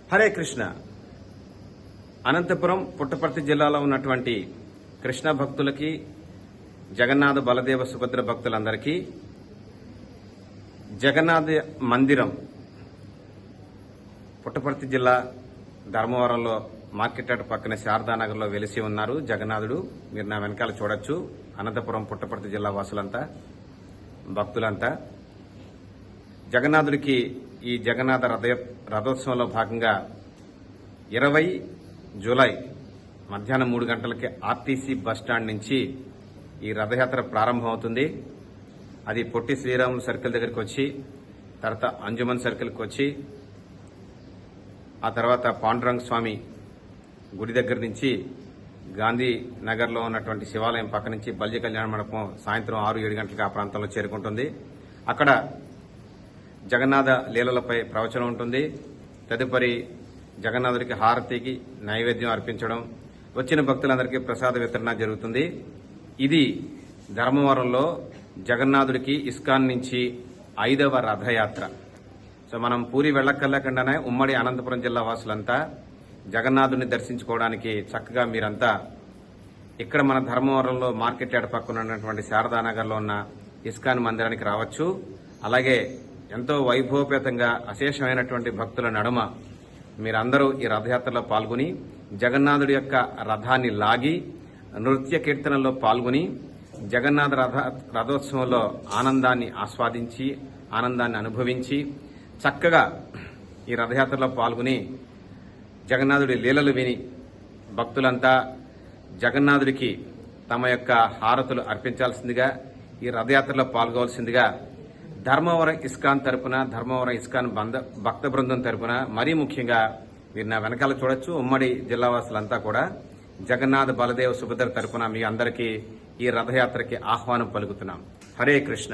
హరే కృష్ణ. అనంతపురం పుట్టపర్తి జిల్లాలో ఉన్నటువంటి కృష్ణ భక్తులకి, జగన్నాథ బలదేవ సుభద్ర భక్తులందరికీ జగన్నాథ మందిరం పుట్టపర్తి జిల్లా ధర్మవరంలో మార్కెట్ యార్డ్ పక్కన శారదానగర్లో వెలిసి ఉన్నారు జగన్నాథుడు. మీరు నా వెనకాల చూడొచ్చు. అనంతపురం పుట్టపర్తి జిల్లా వాసులంతా, భక్తులంతా జగన్నాథుడికి ఈ జగన్నాథ రథోత్సవంలో భాగంగా 20 జూలై మధ్యాహ్నం 3 గంటలకి ఆర్టీసీ బస్టాండ్ నుంచి ఈ రథయాత్ర ప్రారంభమవుతుంది. అది పొట్టి శ్రీరాములు సర్కిల్ దగ్గరికి వచ్చి, తర్వాత అంజుమన్ సర్కిల్కి వచ్చి, ఆ తర్వాత పాండురంగ స్వామి గుడి దగ్గర నుంచి గాంధీ నగర్లో ఉన్నటువంటి శివాలయం పక్క నుంచి బల్జీ కళ్యాణ మండపం సాయంత్రం 6-7 గంటలకు ఆ ప్రాంతంలో చేరుకుంటుంది. అక్కడ జగన్నాథ లీలలపై ప్రవచనం ఉంటుంది. తదుపరి జగన్నాథుడికి హారతికి నైవేద్యం అర్పించడం, వచ్చిన భక్తులందరికీ ప్రసాద వితరణ జరుగుతుంది. ఇది ధర్మవరంలో జగన్నాథుడికి ఇస్కాన్ నుంచి 5వ రథయాత్ర. సో మనం పూరి వెళ్లక్కర్లేకుండానే ఉమ్మడి అనంతపురం జిల్లా వాసులంతా జగన్నాథుడిని దర్శించుకోవడానికి చక్కగా మీరంతా ఇక్కడ మన ధర్మవరంలో మార్కెట్ యార్డ్ పక్కన ఉన్నటువంటి శారదానగర్లో ఉన్న ఇస్కాన్ మందిరానికి రావచ్చు. అలాగే ఎంతో వైభవపేతంగా అశేషమైనటువంటి భక్తుల నడుమ మీరందరూ ఈ రథయాత్రలో పాల్గొని జగన్నాథుడి యొక్క రథాన్ని లాగి నృత్య కీర్తనలో పాల్గొని జగన్నాథ రథోత్సవంలో ఆనందాన్ని ఆస్వాదించి, ఆనందాన్ని అనుభవించి చక్కగా ఈ రథయాత్రలో పాల్గొని జగన్నాథుడి లీలలు విని భక్తులంతా జగన్నాథుడికి తమ యొక్క హారతులు అర్పించాల్సిందిగా, ఈ రథయాత్రలో పాల్గొవలసిందిగా ధర్మవరం ఇస్కాన్ తరపున, ధర్మవరం ఇస్కాన్ భక్త బృందం తరపున, మరీ ముఖ్యంగా మీరు నా వెనకాల చూడొచ్చు, ఉమ్మడి జిల్లావాసులంతా కూడా జగన్నాథ బలదేవ సుభద్ర తరపున మీ అందరికీ ఈ రథయాత్రకి ఆహ్వానం పలుకుతున్నాం. హరే కృష్ణ.